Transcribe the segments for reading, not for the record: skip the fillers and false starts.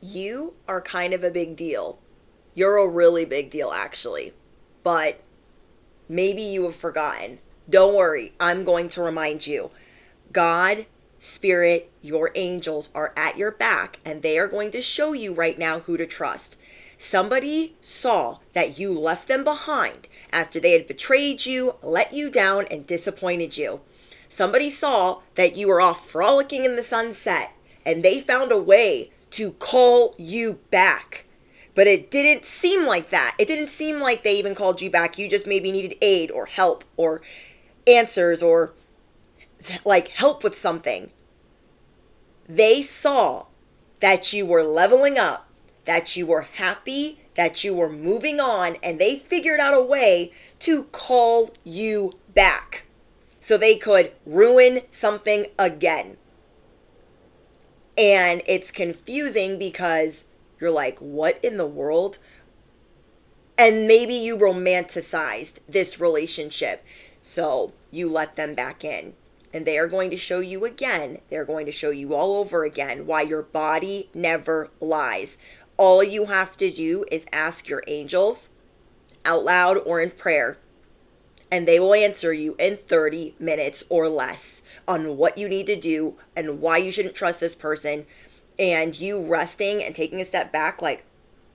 you are kind of a big deal. You're a really big deal, actually. But maybe you have forgotten. Don't worry, I'm going to remind you. God, Spirit, your angels are at your back, and they are going to show you right now who to trust. Somebody saw that you left them behind after they had betrayed you, let you down, and disappointed you. Somebody saw that you were off frolicking in the sunset, and they found a way to call you back. But it didn't seem like that. It didn't seem like they even called you back. You just maybe needed aid or help or answers or like help with something. They saw that you were leveling up, that you were happy, that you were moving on, and they figured out a way to call you back so they could ruin something again. And it's confusing because you're like, what in the world? And maybe you romanticized this relationship, so you let them back in. And they are going to show you again. They're going to show you all over again why your body never lies. All you have to do is ask your angels out loud or in prayer, and they will answer you in 30 minutes or less on what you need to do and why you shouldn't trust this person. And you resting and taking a step back, like,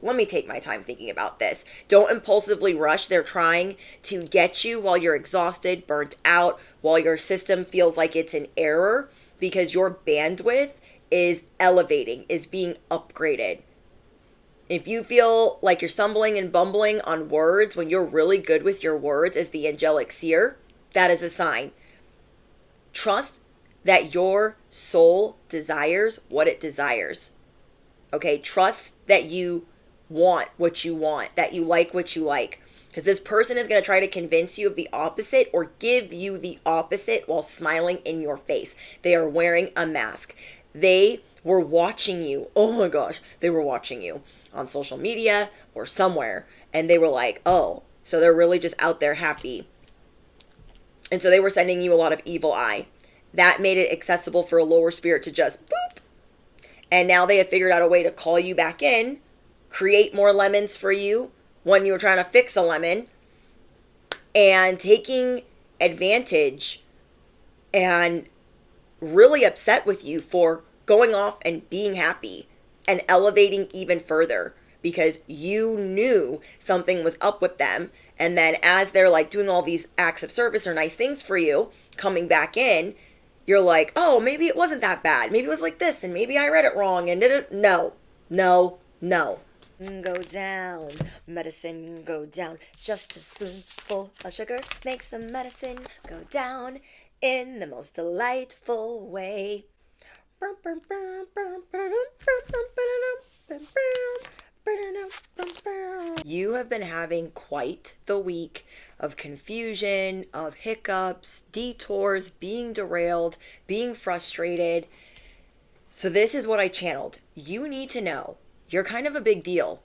let me take my time thinking about this. Don't impulsively rush. They're trying to get you while you're exhausted, burnt out, while your system feels like it's in error because your bandwidth is elevating, is being upgraded. If you feel like you're stumbling and bumbling on words when you're really good with your words as the angelic seer, that is a sign. Trust that your soul desires what it desires. Okay, trust that you want what you want, that you like what you like. Because this person is going to try to convince you of the opposite or give you the opposite while smiling in your face. They are wearing a mask. They were watching you. Oh my gosh, they were watching you on social media or somewhere. And they were like, oh, so they're really just out there happy. And so they were sending you a lot of evil eye. That made it accessible for a lower spirit to just boop. And now they have figured out a way to call you back in, create more lemons for you when you were trying to fix a lemon, and taking advantage and really upset with you for going off and being happy and elevating even further because you knew something was up with them. And then as they're like doing all these acts of service or nice things for you, coming back in, you're like, oh, maybe it wasn't that bad. Maybe it was like this, and maybe I read it wrong, and no. Go down, medicine go down. Just a spoonful of sugar makes the medicine go down in the most delightful way. You have been having quite the week of confusion, of hiccups, detours, being derailed, being frustrated. So this is what I channeled. You need to know you're kind of a big deal.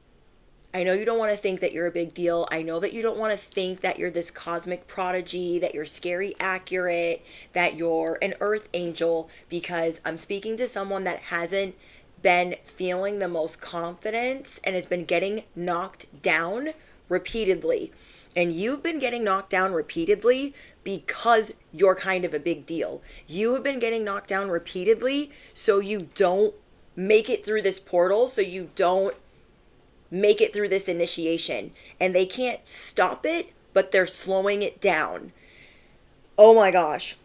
I know you don't want to think that you're a big deal. I know that you don't want to think that you're this cosmic prodigy, that you're scary accurate, that you're an earth angel, because I'm speaking to someone that hasn't been feeling the most confidence and has been getting knocked down repeatedly. And you've been getting knocked down repeatedly because you're kind of a big deal. You have been getting knocked down repeatedly so you don't make it through this portal, so you don't make it through this initiation. And they can't stop it, but they're slowing it down. Oh my gosh.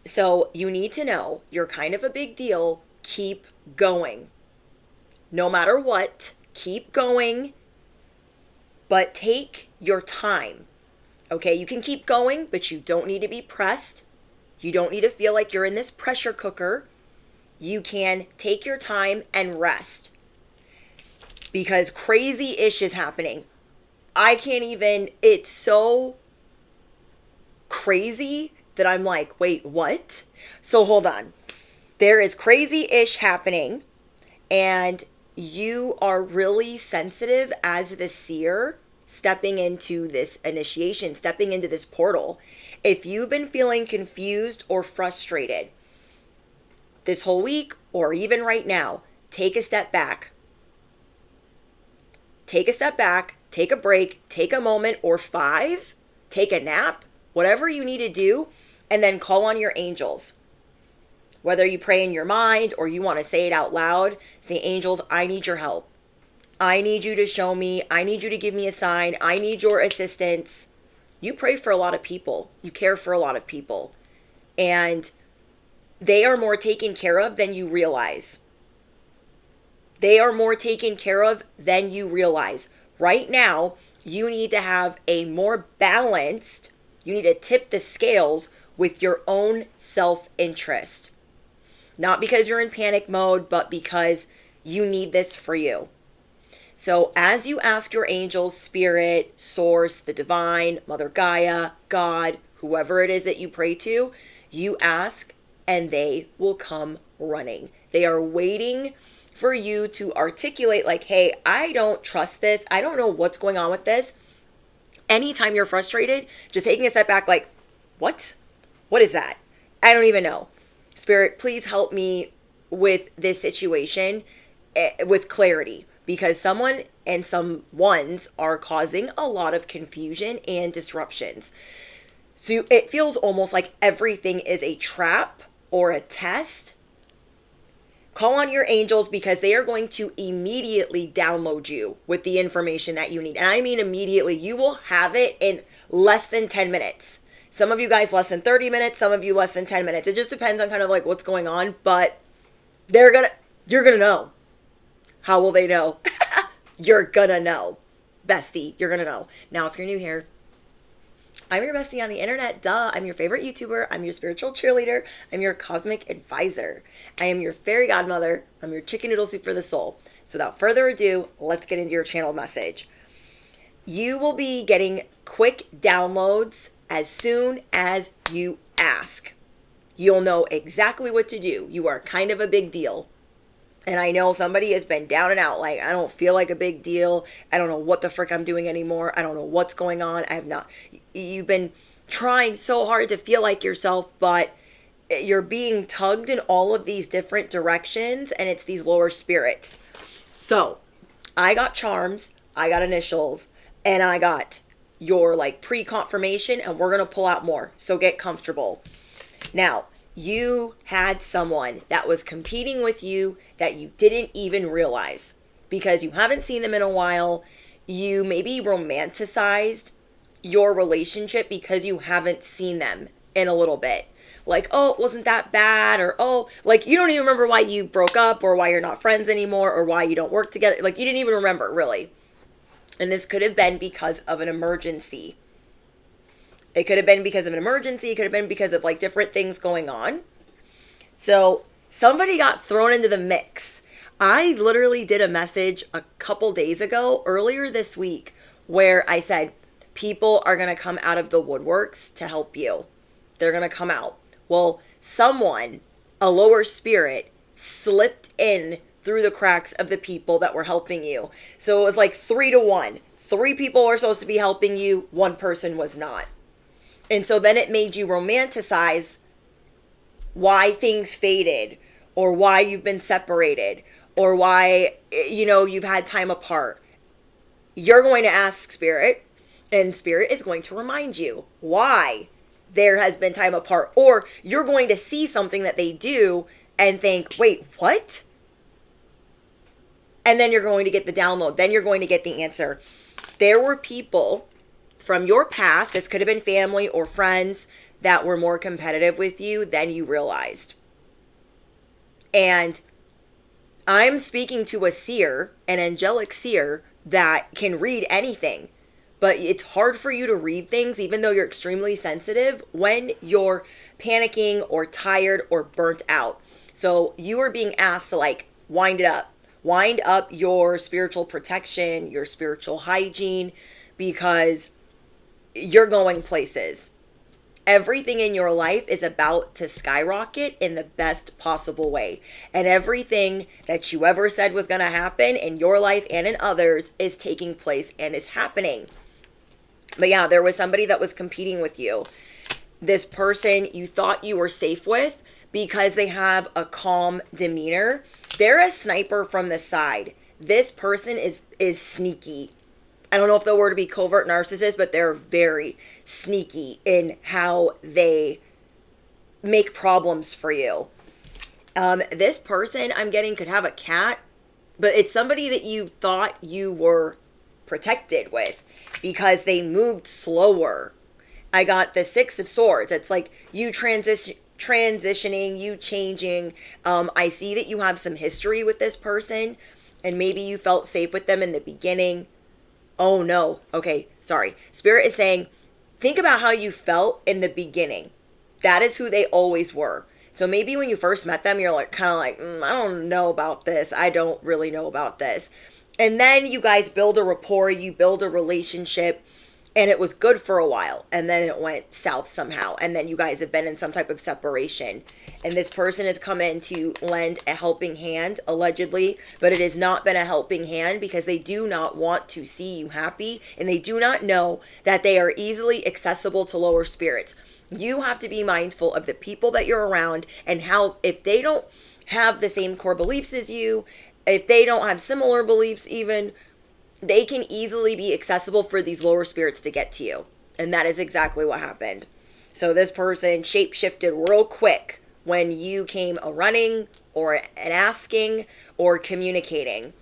So you need to know you're kind of a big deal. Keep going. No matter what, keep going, but take your time. Okay, you can keep going, but you don't need to be pressed. You don't need to feel like you're in this pressure cooker. You can take your time and rest because crazy-ish is happening. I can't even, it's so crazy that I'm like, wait, what? So hold on. There is crazy-ish happening, and you are really sensitive as the seer stepping into this initiation, stepping into this portal. If you've been feeling confused or frustrated this whole week or even right now, take a step back. Take a step back, take a break, take a moment or 5, take a nap, whatever you need to do, and then call on your angels. Whether you pray in your mind or you want to say it out loud, say, angels, I need your help. I need you to show me. I need you to give me a sign. I need your assistance. You pray for a lot of people. You care for a lot of people. And they are more taken care of than you realize. They are more taken care of than you realize. Right now, you need to have a more balanced, you need to tip the scales with your own self-interest. Not because you're in panic mode, but because you need this for you. So as you ask your angels, spirit, source, the divine, Mother Gaia, God, whoever it is that you pray to, you ask and they will come running. They are waiting for you to articulate like, hey, I don't trust this. I don't know what's going on with this. Anytime you're frustrated, just taking a step back like, what? What is that? I don't even know. Spirit, please help me with this situation with clarity, because someone and some ones are causing a lot of confusion and disruptions. So it feels almost like everything is a trap or a test. Call on your angels because they are going to immediately download you with the information that you need. And I mean immediately. You will have it in less than 10 minutes. Some of you guys less than 30 minutes, some of you less than 10 minutes. It just depends on kind of like what's going on, but you're going to know. How will they know? You're going to know. Bestie, you're going to know. Now, if you're new here, I'm your bestie on the internet, duh. I'm your favorite YouTuber. I'm your spiritual cheerleader. I'm your cosmic advisor. I am your fairy godmother. I'm your chicken noodle soup for the soul. So without further ado, let's get into your channel message. You will be getting quick downloads as soon as you ask. You'll know exactly what to do. You are kind of a big deal. And I know somebody has been down and out. Like, I don't feel like a big deal. I don't know what the frick I'm doing anymore. I don't know what's going on. I have not. You've been trying so hard to feel like yourself, but you're being tugged in all of these different directions, and it's these lower spirits. So I got charms, I got initials, and I got your like pre-confirmation, and we're going to pull out more. So get comfortable. Now, you had someone that was competing with you that you didn't even realize because you haven't seen them in a while. You maybe romanticized your relationship because you haven't seen them in a little bit. Like, oh, it wasn't that bad, or oh, like you don't even remember why you broke up or why you're not friends anymore or why you don't work together. Like you didn't even remember really. And this could have been because of an emergency. It could have been because of an emergency. It could have been because of like different things going on. So somebody got thrown into the mix. I literally did a message a couple days ago, earlier this week, where I said, people are going to come out of the woodworks to help you. They're going to come out. Well, someone, a lower spirit, slipped in through the cracks of the people that were helping you. So it was like 3-1. 3 people were supposed to be helping you. 1 person was not. And so then it made you romanticize why things faded or why you've been separated or why, you know, you've had time apart. You're going to ask Spirit, and Spirit is going to remind you why there has been time apart. Or you're going to see something that they do and think, wait, what? And then you're going to get the download. Then you're going to get the answer. There were people from your past, this could have been family or friends, that were more competitive with you than you realized. And I'm speaking to a seer, an angelic seer, that can read anything. But it's hard for you to read things, even though you're extremely sensitive, when you're panicking or tired or burnt out. So you are being asked to like wind it up. Wind up your spiritual protection, your spiritual hygiene, because you're going places. Everything in your life is about to skyrocket in the best possible way. And everything that you ever said was going to happen in your life and in others is taking place and is happening. But yeah, there was somebody that was competing with you. This person you thought you were safe with because they have a calm demeanor They're a sniper from the side. This person is sneaky. I don't know if the word would be covert narcissist, but they're very sneaky in how they make problems for you. This person I'm getting could have a cat, but it's somebody that you thought you were protected with because they moved slower. I got the Six of Swords. It's like you transitioning, you changing. I see that you have some history with this person, and maybe you felt safe with them in the beginning. Oh no. Okay, sorry. Spirit is saying, think about how you felt in the beginning. That is who they always were. So maybe when you first met them, you're like kind of like, I don't know about this. I don't really know about this. And then you guys build a rapport, you build a relationship, and it was good for a while. And then it went south somehow. And then you guys have been in some type of separation. And this person has come in to lend a helping hand, allegedly, but it has not been a helping hand because they do not want to see you happy. And they do not know that they are easily accessible to lower spirits. You have to be mindful of the people that you're around and how, if they don't have the same core beliefs as you, if they don't have similar beliefs even, they can easily be accessible for these lower spirits to get to you. And that is exactly what happened. So this person shape-shifted real quick when you came a running or an asking or communicating.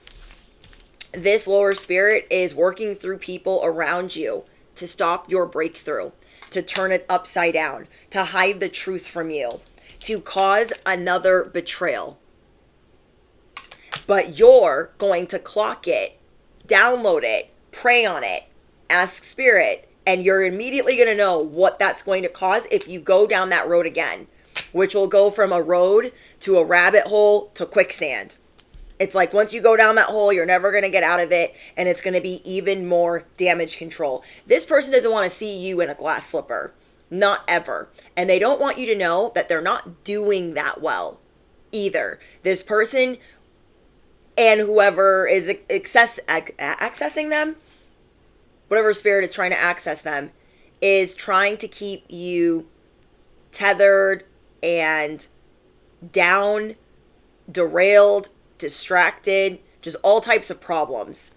This lower spirit is working through people around you to stop your breakthrough, to turn it upside down, to hide the truth from you, to cause another betrayal. But you're going to clock it, download it, pray on it, ask spirit, and you're immediately going to know what that's going to cause if you go down that road again, which will go from a road to a rabbit hole to quicksand. It's like once you go down that hole, you're never going to get out of it, and it's going to be even more damage control. This person doesn't want to see you in a glass slipper. Not ever. And they don't want you to know that they're not doing that well either. This person and whoever is accessing them, whatever spirit is trying to access them, is trying to keep you tethered and down, derailed, distracted, just all types of problems,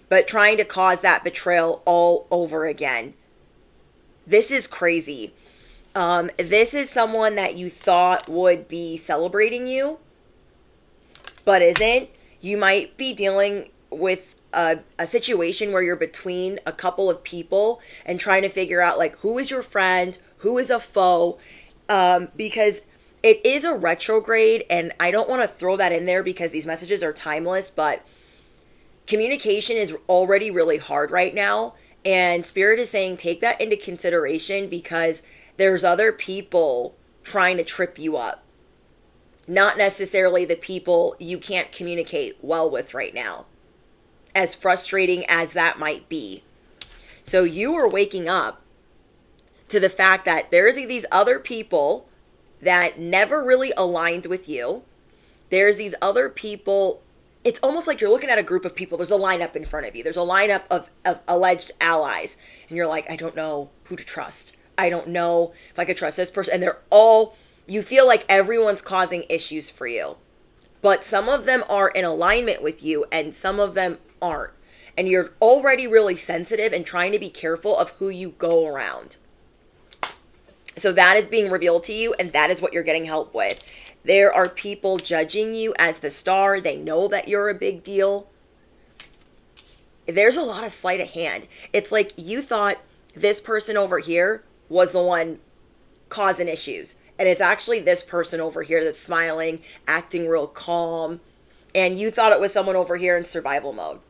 but trying to cause that betrayal all over again. This is crazy. This is someone that you thought would be celebrating you, but isn't. You might be dealing with a situation where you're between a couple of people and trying to figure out like who is your friend, who is a foe, because it is a retrograde, and I don't want to throw that in there because these messages are timeless, but communication is already really hard right now, and Spirit is saying take that into consideration because there's other people trying to trip you up. Not necessarily the people you can't communicate well with right now, as frustrating as that might be. So you are waking up to the fact that there's these other people that never really aligned with you. There's these other people. It's almost like you're looking at a group of people. There's a lineup in front of you. There's a lineup of alleged allies. And you're like, I don't know who to trust. I don't know if I could trust this person. And they're all, you feel like everyone's causing issues for you. But some of them are in alignment with you and some of them aren't. And you're already really sensitive and trying to be careful of who you go around. So that is being revealed to you, and that is what you're getting help with. There are people judging you as the star. They know that you're a big deal. There's a lot of sleight of hand. It's like you thought this person over here was the one causing issues. And it's actually this person over here that's smiling, acting real calm. And you thought it was someone over here in survival mode.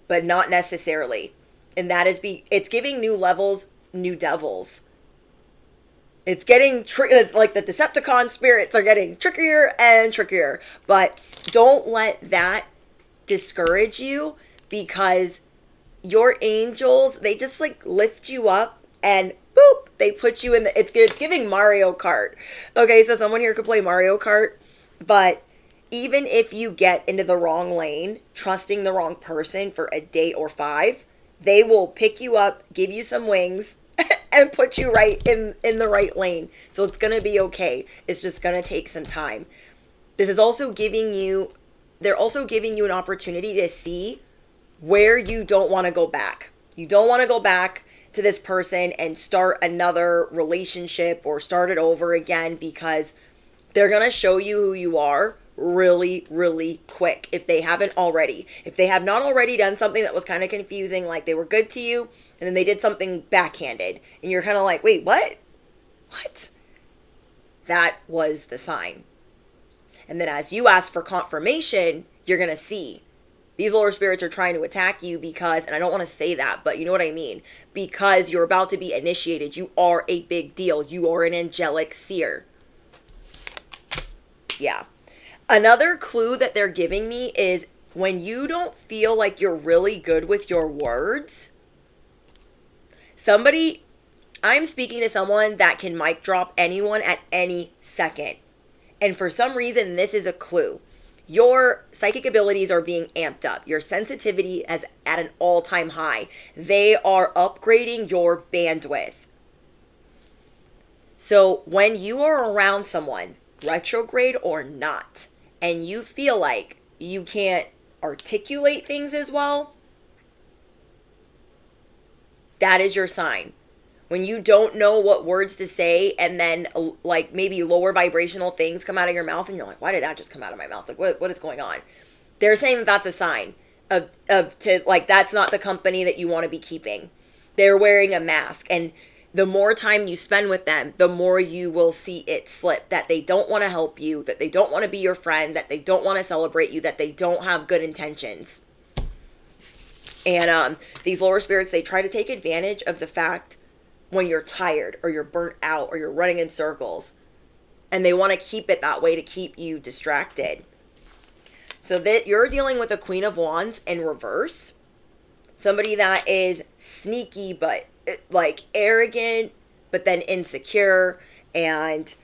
But not necessarily. And that is it's giving new levels, new devils. It's getting like the Decepticon spirits are getting trickier and trickier. But don't let that discourage you because your angels, they just like lift you up and boop, they put you in the, it's giving Mario Kart. Okay, so someone here could play Mario Kart, but even if you get into the wrong lane, trusting the wrong person for a day or 5, they will pick you up, give you some wings, and put you right in the right lane. So it's going to be okay. It's just going to take some time. This is also giving you, they're also giving you an opportunity to see where you don't want to go back. You don't want to go back to this person and start another relationship or start it over again, because they're going to show you who you are really, really quick if they haven't already. If they have not already done something that was kind of confusing, like they were good to you and then they did something backhanded and you're kind of like, wait, what? What? That was the sign. And then as you ask for confirmation, you're going to see these lower spirits are trying to attack you because, and I don't want to say that, but you know what I mean, because you're about to be initiated. You are a big deal. You are an angelic seer. Yeah. Another clue that they're giving me is when you don't feel like you're really good with your words, I'm speaking to someone that can mic drop anyone at any second. And for some reason, this is a clue. Your psychic abilities are being amped up. Your sensitivity is at an all-time high. They are upgrading your bandwidth. So when you are around someone, retrograde or not, and you feel like you can't articulate things as well, that is your sign. When you don't know what words to say and then like maybe lower vibrational things come out of your mouth and you're like, why did that just come out of my mouth? Like what is going on? They're saying that that's a sign of that's not the company that you want to be keeping. They're wearing a mask, and the more time you spend with them, the more you will see it slip, that they don't want to help you, that they don't want to be your friend, that they don't want to celebrate you, that they don't have good intentions. And these lower spirits, they try to take advantage of the fact when you're tired or you're burnt out or you're running in circles, and they want to keep it that way to keep you distracted. So that you're dealing with a Queen of Wands in reverse, somebody that is sneaky but like arrogant but then insecure, and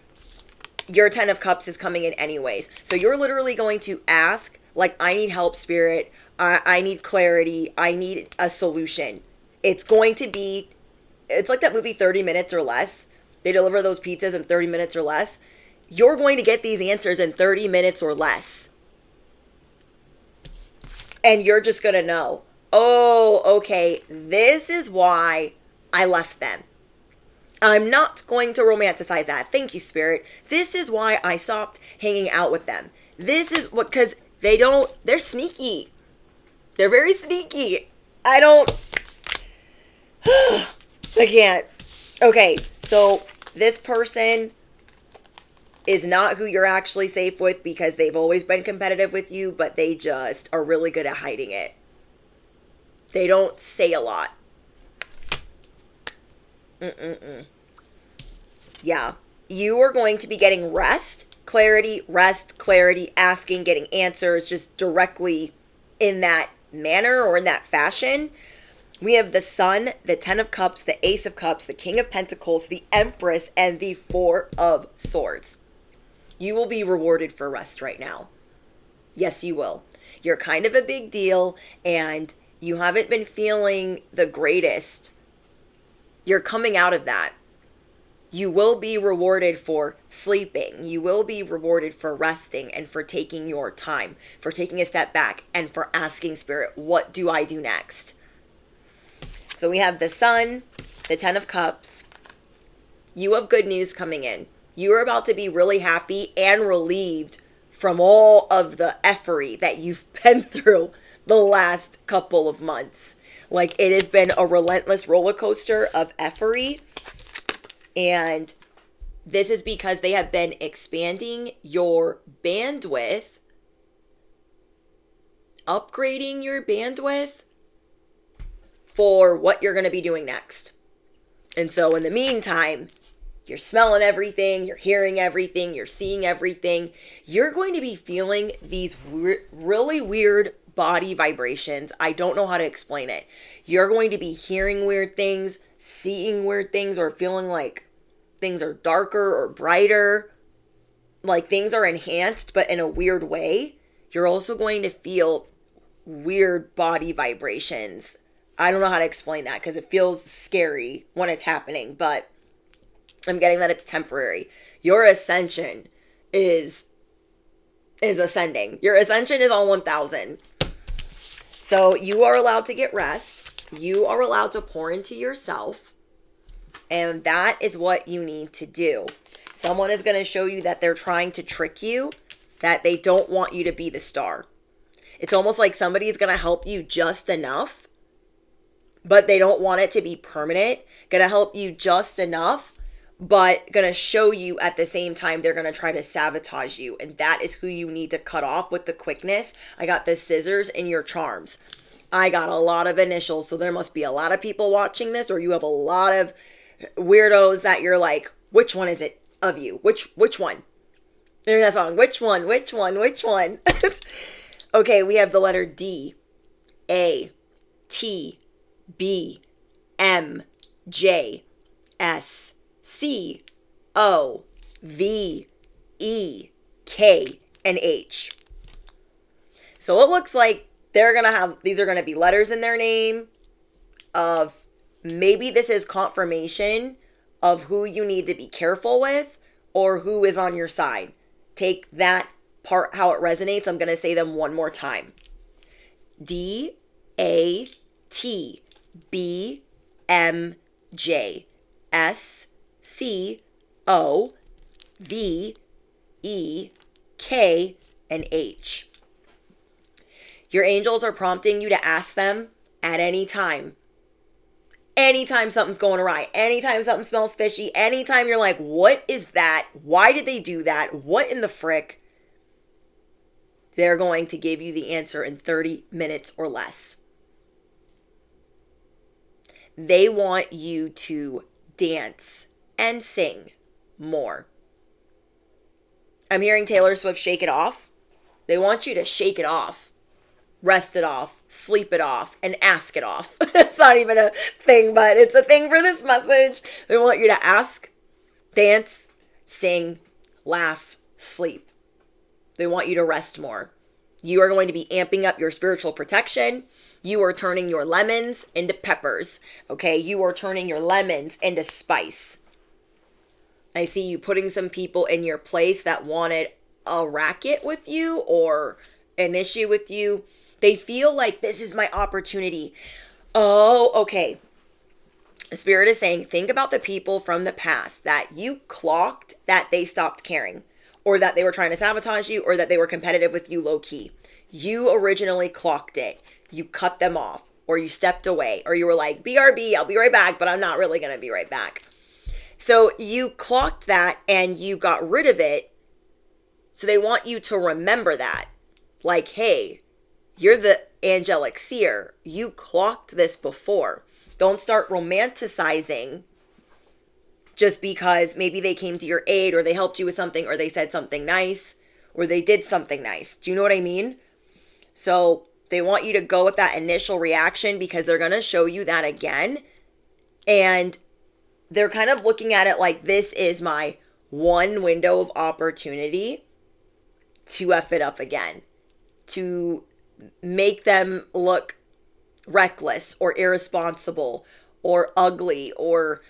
your 10 of Cups is coming in anyways. So you're literally going to ask, like, I need help, Spirit, I need clarity, I need a solution. It's like that movie 30 Minutes or Less. They deliver those pizzas in 30 minutes or less. You're going to get these answers in 30 minutes or less. And you're just going to know, oh, okay, this is why I left them. I'm not going to romanticize that. Thank you, Spirit. This is why I stopped hanging out with them. This is what, because they're sneaky. They're very sneaky. I can't. Okay, so this person is not who you're actually safe with because they've always been competitive with you, but they just are really good at hiding it. They don't say a lot. Yeah, you are going to be getting rest, clarity, asking, getting answers just directly in that manner or in that fashion. We have the Sun, the 10 of Cups, the Ace of Cups, the King of Pentacles, the Empress, and the 4 of Swords. You will be rewarded for rest right now. Yes, you will. You're kind of a big deal, and you haven't been feeling the greatest. You're coming out of that. You will be rewarded for sleeping. You will be rewarded for resting and for taking your time, for taking a step back, and for asking Spirit, what do I do next? So we have the Sun, the 10 of Cups. You have good news coming in. You are about to be really happy and relieved from all of the effery that you've been through the last couple of months. Like, it has been a relentless roller coaster of effery. And this is because they have been expanding your bandwidth, upgrading your bandwidth for what you're going to be doing next. And so in the meantime, you're smelling everything, you're hearing everything, you're seeing everything. You're going to be feeling these really weird body vibrations. I don't know how to explain it. You're going to be hearing weird things, seeing weird things, or feeling like things are darker or brighter, like things are enhanced, but in a weird way. You're also going to feel weird body vibrations. I don't know how to explain that because it feels scary when it's happening, but I'm getting that it's temporary. Your ascension is is ascending. Your ascension is on 1000. So you are allowed to get rest. You are allowed to pour into yourself. And that is what you need to do. Someone is going to show you that they're trying to trick you, that they don't want you to be the star. It's almost like somebody is going to help you just enough, but they don't want it to be permanent. Going to help you just enough, but going to show you at the same time they're going to try to sabotage you. And that is who you need to cut off with the quickness. I got the scissors in your charms. I got a lot of initials, so there must be a lot of people watching this, or you have a lot of weirdos that you're like, which one is it of you? Which one? There's that song. Which one? Okay, we have the letter D, A, T, B, M, J, S, C, O, V, E, K, and H. So it looks like these are going to be letters in their name of, maybe this is confirmation of who you need to be careful with or who is on your side. Take that part, how it resonates. I'm going to say them one more time. D, A, T, B, M, J, S, C, O, V, E, K, and H. Your angels are prompting you to ask them at any time. Anytime something's going awry, anytime something smells fishy, anytime you're like, what is that? Why did they do that? What in the frick? They're going to give you the answer in 30 minutes or less. They want you to dance and sing more. I'm hearing Taylor Swift shake it off. They want you to shake it off. Rest it off, sleep it off, and ask it off. It's not even a thing, but it's a thing for this message. They want you to ask, dance, sing, laugh, sleep. They want you to rest more. You are going to be amping up your spiritual protection. You are turning your lemons into peppers, okay? You are turning your lemons into spice. I see you putting some people in your place that wanted a racket with you or an issue with you. They feel like this is my opportunity. Oh, okay. Spirit is saying, think about the people from the past that you clocked that they stopped caring, or that they were trying to sabotage you, or that they were competitive with you low key. You originally clocked it. You cut them off, or you stepped away, or you were like, BRB, I'll be right back, but I'm not really going to be right back. So you clocked that and you got rid of it. So they want you to remember that. Like, hey, you're the angelic seer. You clocked this before. Don't start romanticizing just because maybe they came to your aid or they helped you with something or they said something nice or they did something nice. Do you know what I mean? So they want you to go with that initial reaction because they're going to show you that again. And they're kind of looking at it like this is my one window of opportunity to F it up again. To make them look reckless or irresponsible or ugly, or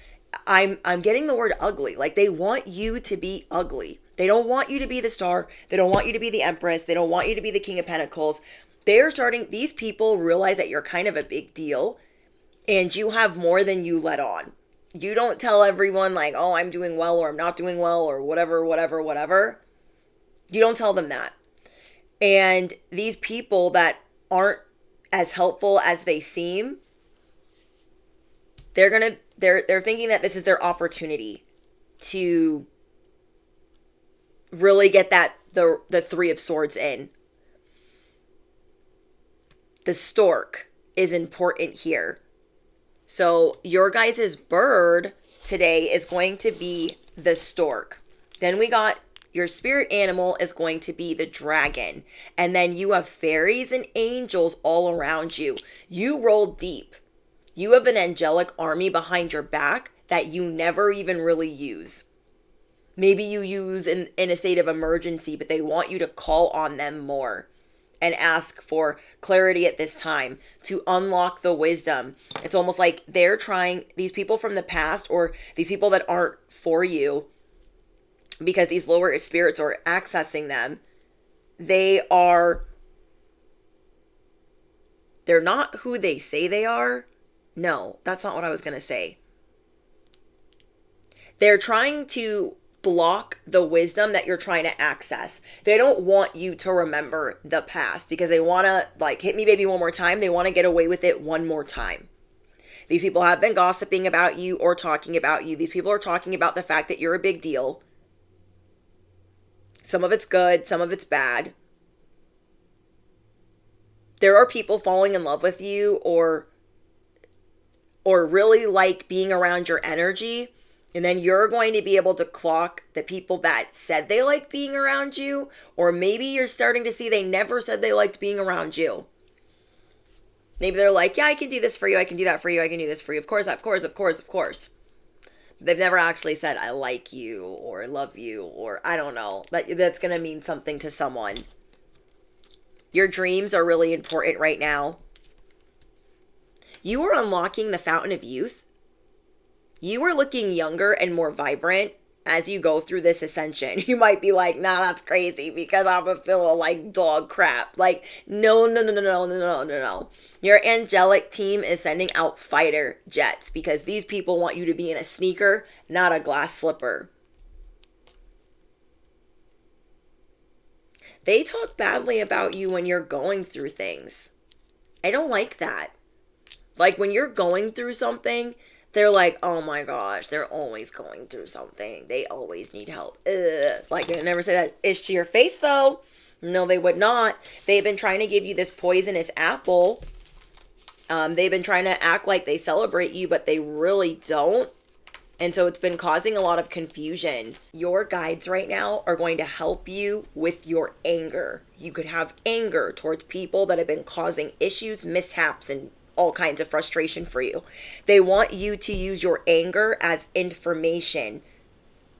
I'm getting the word ugly. Like they want you to be ugly. They don't want you to be the star. They don't want you to be the empress. They don't want you to be the king of pentacles. These people realize that you're kind of a big deal and you have more than you let on. You don't tell everyone like, oh, I'm doing well or I'm not doing well or whatever. You don't tell them that. And these people that aren't as helpful as they seem, they're thinking that this is their opportunity to really get the Three of Swords in. The stork is important here. So your guys' bird today is going to be the stork. Then we got your spirit animal is going to be the dragon. And then you have fairies and angels all around you. You roll deep. You have an angelic army behind your back that you never even really use. Maybe you use in a state of emergency, but they want you to call on them more and ask for clarity at this time to unlock the wisdom. It's almost like they're trying, these people from the past or these people that aren't for you, because these lower spirits are accessing them, They are, they're not who they say they are. No, that's not what I was going to say. They're trying to block the wisdom that you're trying to access. They don't want you to remember the past because they want to, like, hit me baby one more time. They want to get away with it one more time. These people have been gossiping about you or talking about you. These people are talking about the fact that you're a big deal. Some of it's good, some of it's bad. There are people falling in love with you or really like being around your energy. And then you're going to be able to clock the people that said they liked being around you, or maybe you're starting to see they never said they liked being around you. Maybe they're like, yeah, I can do this for you, I can do that for you, I can do this for you. Of course, of course, of course, of course. They've never actually said, I like you, or I love you, or I don't know. That's going to mean something to someone. Your dreams are really important right now. You are unlocking the fountain of youth. You are looking younger and more vibrant as you go through this ascension. You might be like, nah, that's crazy because I'm a feel like dog crap. Like, no. Your angelic team is sending out fighter jets because these people want you to be in a sneaker, not a glass slipper. They talk badly about you when you're going through things. I don't like that. Like, when you're going through something, they're like, oh my gosh, they're always going through something. They always need help. Ugh. Like, they never say that ish to your face, though. No, they would not. They've been trying to give you this poisonous apple. They've been trying to act like they celebrate you, but they really don't. And so it's been causing a lot of confusion. Your guides right now are going to help you with your anger. You could have anger towards people that have been causing issues, mishaps, and all kinds of frustration for you. They want you to use your anger as information,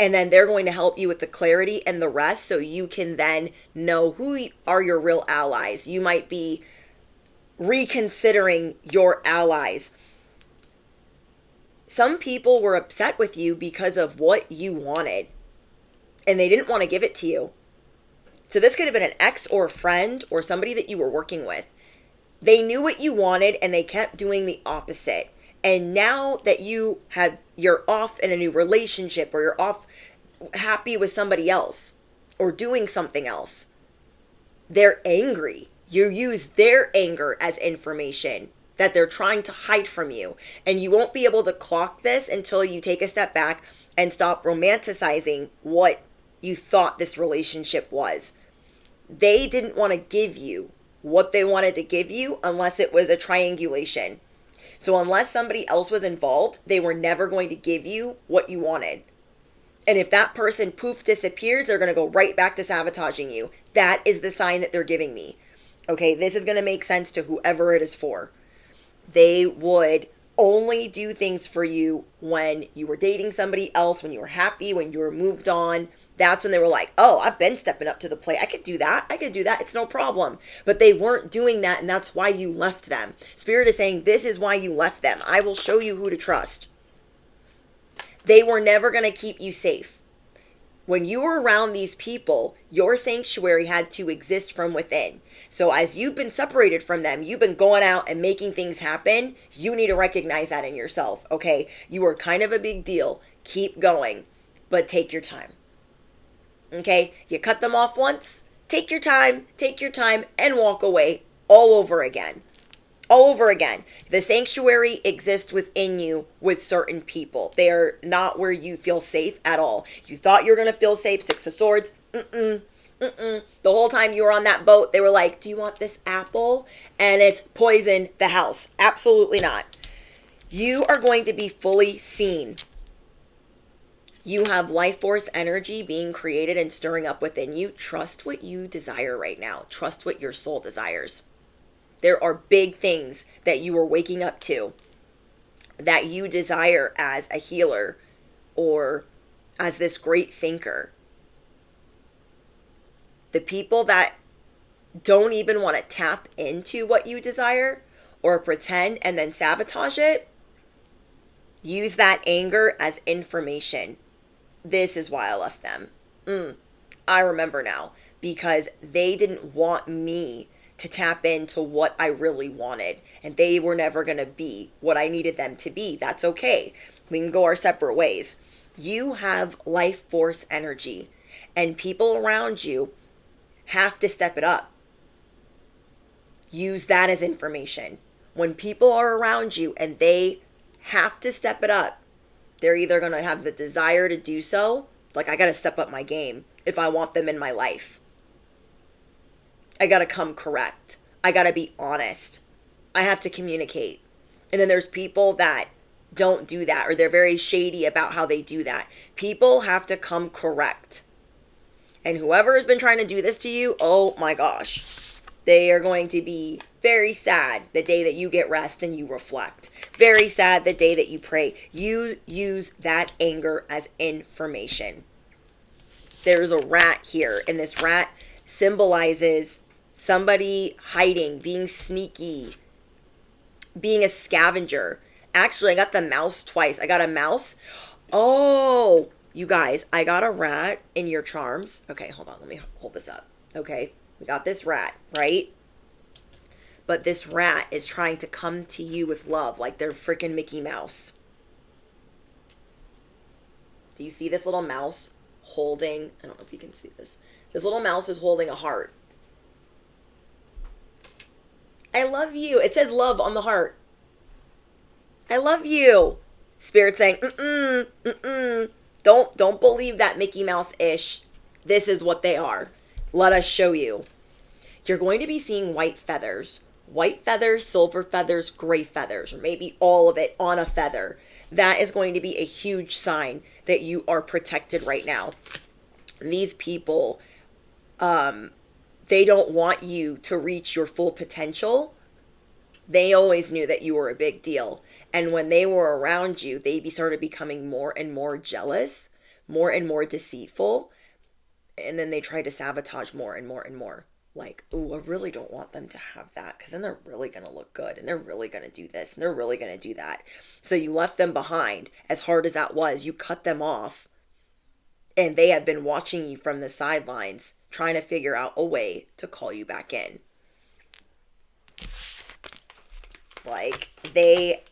and then they're going to help you with the clarity and the rest so you can then know who are your real allies. You might be reconsidering your allies. Some people were upset with you because of what you wanted, and they didn't want to give it to you. So this could have been an ex or a friend or somebody that you were working with. They knew what you wanted and they kept doing the opposite. And now that you're off in a new relationship or you're off happy with somebody else or doing something else, they're angry. You use their anger as information that they're trying to hide from you. And you won't be able to clock this until you take a step back and stop romanticizing what you thought this relationship was. They didn't want to give you what they wanted to give you unless it was a triangulation. So unless somebody else was involved, they were never going to give you what you wanted. And if that person poof disappears, they're going to go right back to sabotaging you. That is the sign that they're giving me. Okay, this is going to make sense to whoever it is for. They would only do things for you when you were dating somebody else, when you were happy, when you were moved on. That's when they were like, oh, I've been stepping up to the plate. I could do that. It's no problem. But they weren't doing that, and that's why you left them. Spirit is saying, this is why you left them. I will show you who to trust. They were never going to keep you safe. When you were around these people, your sanctuary had to exist from within. So as you've been separated from them, you've been going out and making things happen. You need to recognize that in yourself, okay? You are kind of a big deal. Keep going, but take your time. Okay, you cut them off once, take your time, and walk away all over again. All over again. The sanctuary exists within you with certain people. They are not where you feel safe at all. You thought you were going to feel safe, Six of Swords. The whole time you were on that boat, they were like, do you want this apple? And it's poison the house. Absolutely not. You are going to be fully seen. You have life force energy being created and stirring up within you. Trust what you desire right now. Trust what your soul desires. There are big things that you are waking up to that you desire as a healer or as this great thinker. The people that don't even want to tap into what you desire or pretend and then sabotage it, use that anger as information. This is why I left them. I remember now. because they didn't want me to tap into what I really wanted. And they were never going to be what I needed them to be. That's okay. We can go our separate ways. You have life force energy, and people around you have to step it up. Use that as information. When people are around you and they have to step it up, they're either going to have the desire to do so, like, I got to step up my game if I want them in my life. I got to come correct. I got to be honest. I have to communicate. And then there's people that don't do that, or they're very shady about how they do that. People have to come correct. And whoever has been trying to do this to you, oh my gosh, they are going to be very sad the day that you get rest and you reflect. Very sad the day that you pray. You use that anger as information. There's a rat here, and this rat symbolizes somebody hiding, being sneaky, being a scavenger. Actually, I got the mouse twice. I got a mouse. Oh, you guys, I got a rat in your charms. Okay, hold on. Let me hold this up. Okay, we got this rat, right? But this rat is trying to come to you with love like they're freaking Mickey Mouse. Do you see this little mouse holding? I don't know if you can see this. This little mouse is holding a heart. I love you. It says love on the heart. I love you. Spirit saying, Don't believe that Mickey Mouse-ish. This is what they are. Let us show you. You're going to be seeing white feathers. White feathers, silver feathers, gray feathers, or maybe all of it on a feather. That is going to be a huge sign that you are protected right now. These people, they don't want you to reach your full potential. They always knew that you were a big deal. And when they were around you, they started becoming more and more jealous, more and more deceitful. And then they tried to sabotage more and more and more. Like, ooh, I really don't want them to have that, because then they're really going to look good, and they're really going to do this, and they're really going to do that. So you left them behind. As hard as that was, you cut them off. And they have been watching you from the sidelines, trying to figure out a way to call you back in. Like, they're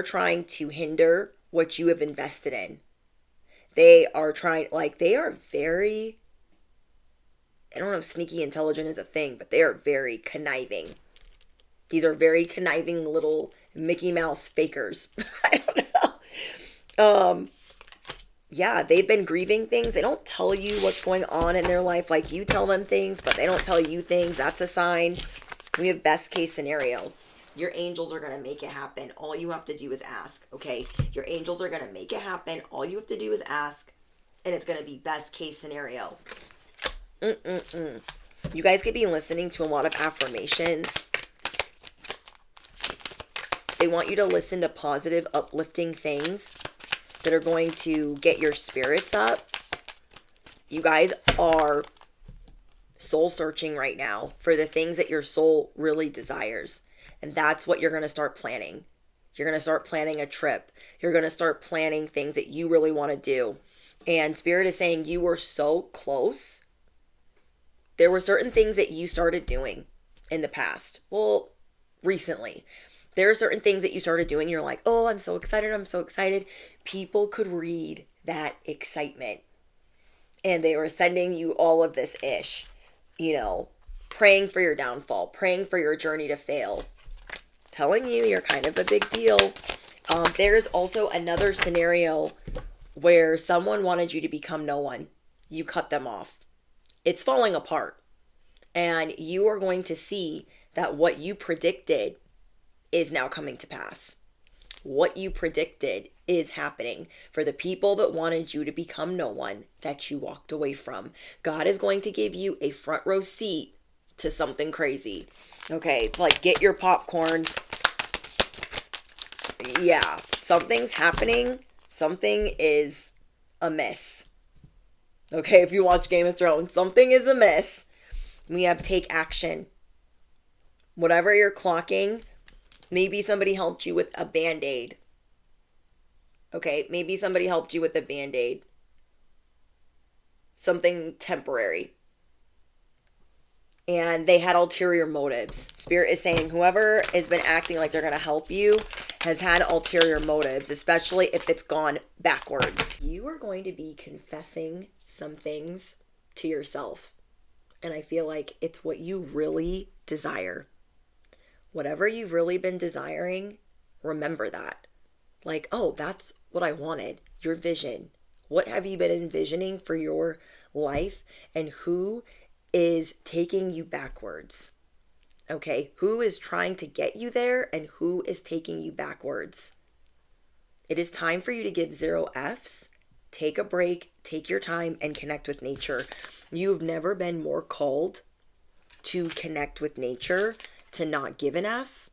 trying to hinder what you have invested in. They are very, I don't know if sneaky intelligent is a thing, but they are very conniving. These are very conniving little Mickey Mouse fakers. I don't know. Yeah, they've been grieving things. They don't tell you what's going on in their life. Like, you tell them things, but they don't tell you things. That's a sign. We have best case scenario. Your angels are going to make it happen. All you have to do is ask, okay? Your angels are going to make it happen. All you have to do is ask, and it's going to be best case scenario. You guys could be listening to a lot of affirmations. They want you to listen to positive, uplifting things that are going to get your spirits up. You guys are soul searching right now for the things that your soul really desires. And that's what you're going to start planning. You're going to start planning a trip. You're going to start planning things that you really want to do. And Spirit is saying you were so close. There were certain things that you started doing in the past. Well, recently. There are certain things that you started doing. You're like, oh, I'm so excited. I'm so excited. People could read that excitement. And they were sending you all of this ish. You know, praying for your downfall. Praying for your journey to fail. Telling you you're kind of a big deal. There's also another scenario where someone wanted you to become no one. You cut them off. It's falling apart. And you are going to see that what you predicted is now coming to pass. What you predicted is happening for the people that wanted you to become no one that you walked away from. God is going to give you a front row seat to something crazy. Okay, it's like, get your popcorn. Yeah, something's happening. Something is amiss. Okay, if you watch Game of Thrones, something is amiss. We have take action. Whatever you're clocking, maybe somebody helped you with a Band-Aid. Okay, maybe somebody helped you with a Band-Aid. Something temporary. and they had ulterior motives. Spirit is saying whoever has been acting like they're going to help you has had ulterior motives, especially if it's gone backwards. You are going to be confessing some things to yourself, and I feel like it's what you really desire. Whatever you've really been desiring, remember that. Like, oh, that's what I wanted. Your vision. What have you been envisioning for your life, and who is taking you backwards? Okay, who is trying to get you there and who is taking you backwards? It is time for you to give 0 Fs. Take a break, take your time, and connect with nature. You've never been more called to connect with nature, to not give an F.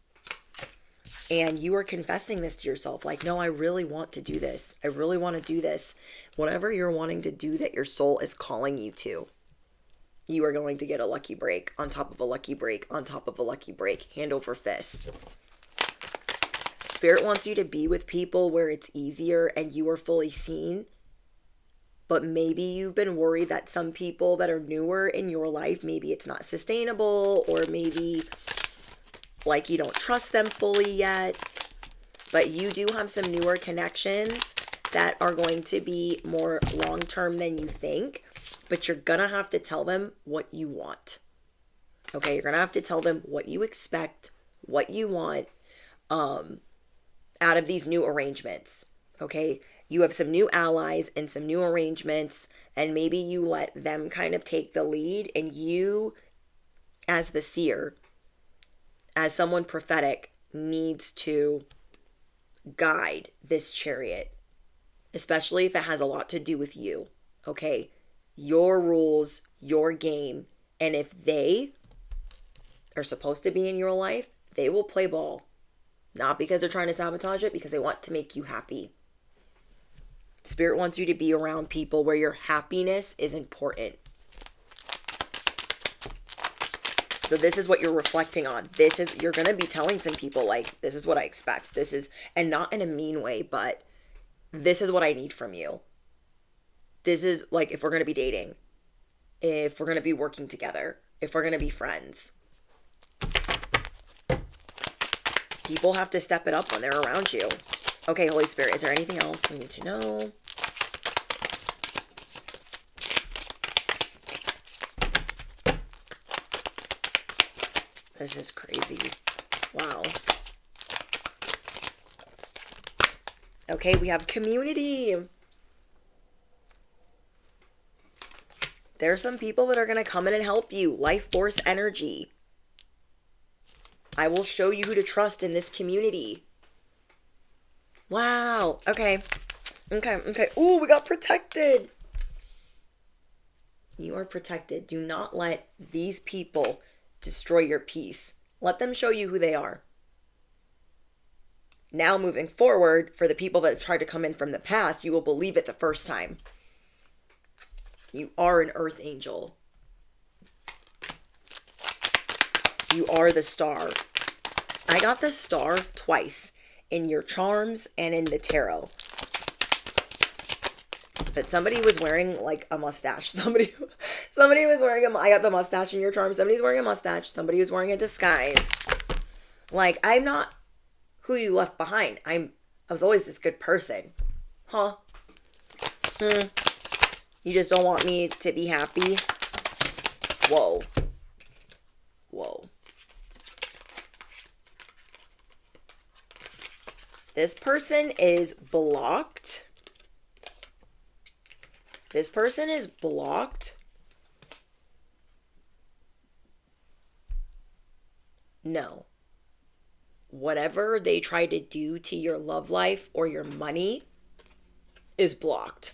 And you are confessing this to yourself, like, no, I really want to do this. I really want to do this. Whatever you're wanting to do that your soul is calling you to, you are going to get a lucky break on top of a lucky break on top of a lucky break, hand over fist. Spirit wants you to be with people where it's easier and you are fully seen. But maybe you've been worried that some people that are newer in your life, maybe it's not sustainable, or maybe like you don't trust them fully yet. But you do have some newer connections that are going to be more long-term than you think. But you're going to have to tell them what you want. Okay, you're going to have to tell them what you expect, what you want out of these new arrangements. Okay, you have some new allies and some new arrangements, and maybe you let them kind of take the lead, and you, as the seer, as someone prophetic, needs to guide this chariot, especially if it has a lot to do with you. Okay, your rules, your game, and if they are supposed to be in your life, they will play ball. Not because they're trying to sabotage it, because they want to make you happy. Spirit wants you to be around people where your happiness is important. So this is what you're reflecting on. You're going to be telling some people, like, this is what I expect. This is, and not in a mean way, but this is what I need from you. This is, like, if we're going to be dating, if we're going to be working together, if we're going to be friends. People have to step it up when they're around you. Okay, Holy Spirit, is there anything else we need to know? This is crazy. Wow. Okay, we have community. There are some people that are going to come in and help you. Life force energy. I will show you who to trust in this community. Wow. Okay. Ooh, we got protected. You are protected. Do not let these people destroy your peace. Let them show you who they are. Now, moving forward, for the people that have tried to come in from the past, you will believe it the first time. You are an earth angel. You are the star. I got the star twice, in your charms and in the tarot. But somebody was wearing like a mustache. Somebody was wearing I got the mustache in your charms. Somebody's wearing a mustache. Somebody was wearing a disguise. Like, I'm not who you left behind. I was always this good person. Huh? You just don't want me to be happy? Whoa. This person is blocked. This person is blocked. No. Whatever they try to do to your love life or your money is blocked.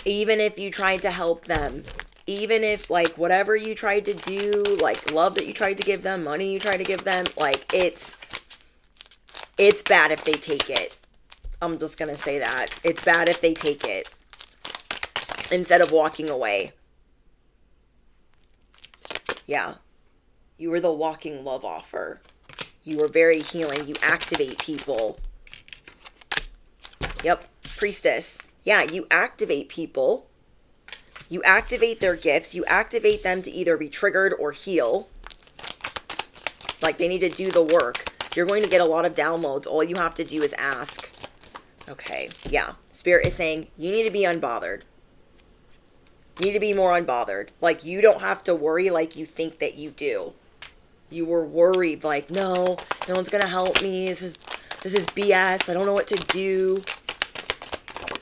Even if you tried to help them, even if, like, whatever you tried to do, like, love that you tried to give them, money you tried to give them, like, it's bad if they take it. I'm just gonna say that. It's bad if they take it instead of walking away. Yeah. You are the walking love offer. You are very healing. You activate people. Yep. Priestess. Yeah, you activate people. You activate their gifts. You activate them to either be triggered or heal. Like they need to do the work. You're going to get a lot of downloads. All you have to do is ask. Okay, yeah. Spirit is saying you need to be unbothered. You need to be more unbothered. Like you don't have to worry like you think that you do. You were worried like, no one's going to help me. This is BS. I don't know what to do.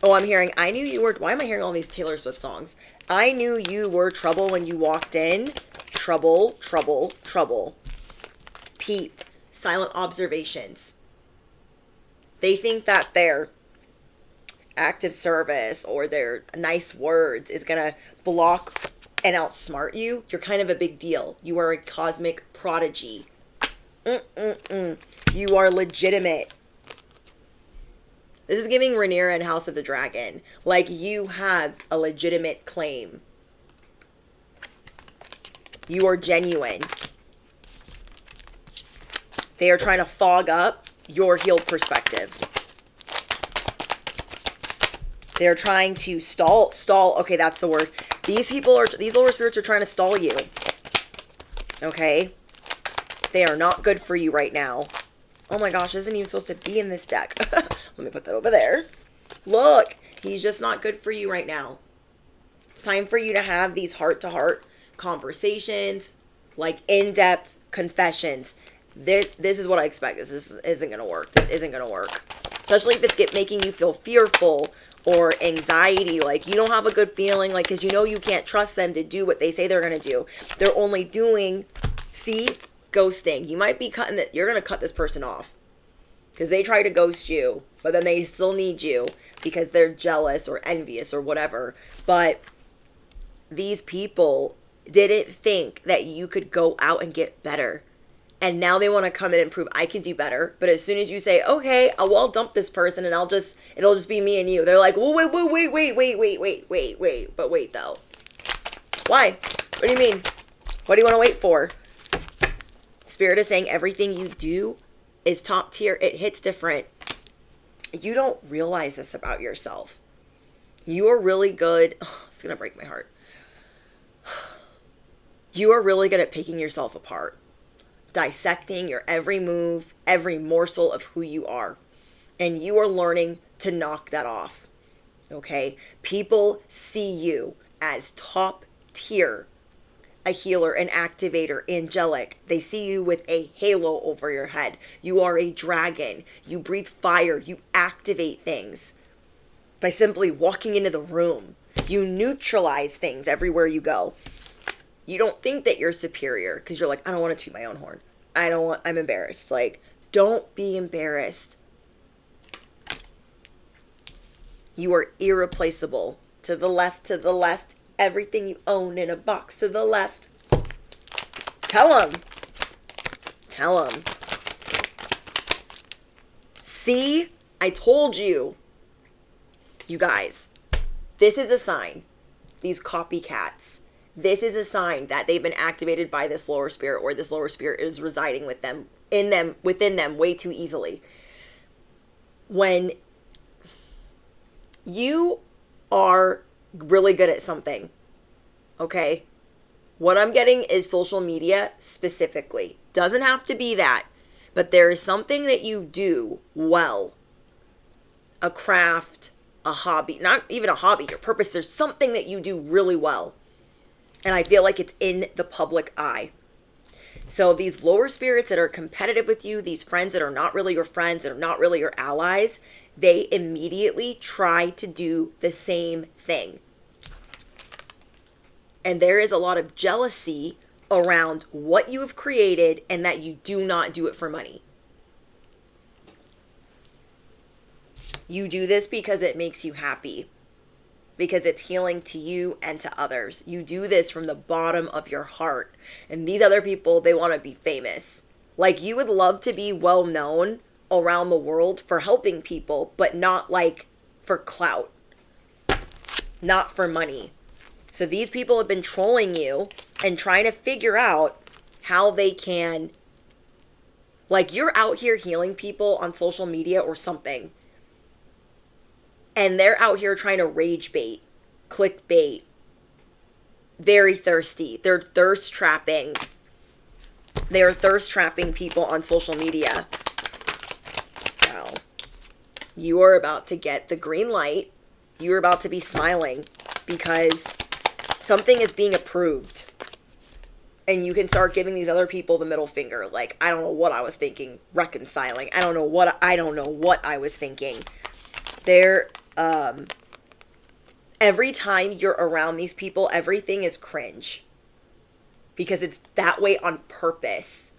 Oh, I'm hearing, I knew you were, why am I hearing all these Taylor Swift songs? I knew you were trouble when you walked in. Trouble, trouble, trouble. Peep. Silent observations. They think that their active service or their nice words is going to block and outsmart you. You're kind of a big deal. You are a cosmic prodigy. You are legitimate. This is giving Rhaenyra and House of the Dragon. Like you have a legitimate claim. You are genuine. They are trying to fog up your healed perspective. They're trying to stall. Okay, that's the word. These lower spirits are trying to stall you. Okay? They are not good for you right now. Oh my gosh, isn't even supposed to be in this deck? Let me put that over there. Look, he's just not good for you right now. It's time for you to have these heart-to-heart conversations, like in-depth confessions. This is what I expect. This isn't going to work. This isn't going to work. Especially if it's making you feel fearful or anxiety, like you don't have a good feeling, like because you know you can't trust them to do what they say they're going to do. They're only doing, ghosting. You might be you're going to cut this person off because they try to ghost you, but then they still need you because they're jealous or envious or whatever. But these people didn't think that you could go out and get better. And now they want to come in and prove I can do better. But as soon as you say, okay, I'll dump this person and it'll just be me and you. They're like, well, wait. But wait though. Why? What do you mean? What do you want to wait for? Spirit is saying everything you do is top tier. It hits different. You don't realize this about yourself. You are really good. Oh, it's going to break my heart. You are really good at picking yourself apart. Dissecting your every move, every morsel of who you are. And you are learning to knock that off. Okay? People see you as top tier. A healer, an activator, angelic. They see you with a halo over your head. You are a dragon. You breathe fire. You activate things by simply walking into the room. You neutralize things everywhere you go. You don't think that you're superior because you're like, I don't want to toot my own horn. I'm embarrassed. Like, don't be embarrassed. You are irreplaceable. To the left. Everything you own in a box to the left. Tell them. See? I told you. You guys, this is a sign. These copycats. This is a sign that they've been activated by this lower spirit, or this lower spirit is residing within them way too easily. When you are really good at something, okay? What I'm getting is social media specifically. Doesn't have to be that, but there is something that you do well. A craft, a hobby, not even a hobby, your purpose. There's something that you do really well. And I feel like it's in the public eye. So these lower spirits that are competitive with you, these friends that are not really your friends, that are not really your allies, they immediately try to do the same thing. And there is a lot of jealousy around what you have created and that you do not do it for money. You do this because it makes you happy. Because it's healing to you and to others. You do this from the bottom of your heart. And these other people, they want to be famous. Like, you would love to be well known around the world for helping people, but not like for clout. Not for money. So these people have been trolling you and trying to figure out how they can, like, you're out here healing people on social media or something. And they're out here trying to rage bait, clickbait, very thirsty. They're thirst trapping. They are thirst trapping people on social media. Wow. You are about to get the green light. You're about to be smiling because something is being approved. And you can start giving these other people the middle finger. Like, I don't know what I was thinking. Reconciling. I don't know what I was thinking. Every time you're around these people, everything is cringe. Because it's that way on purpose.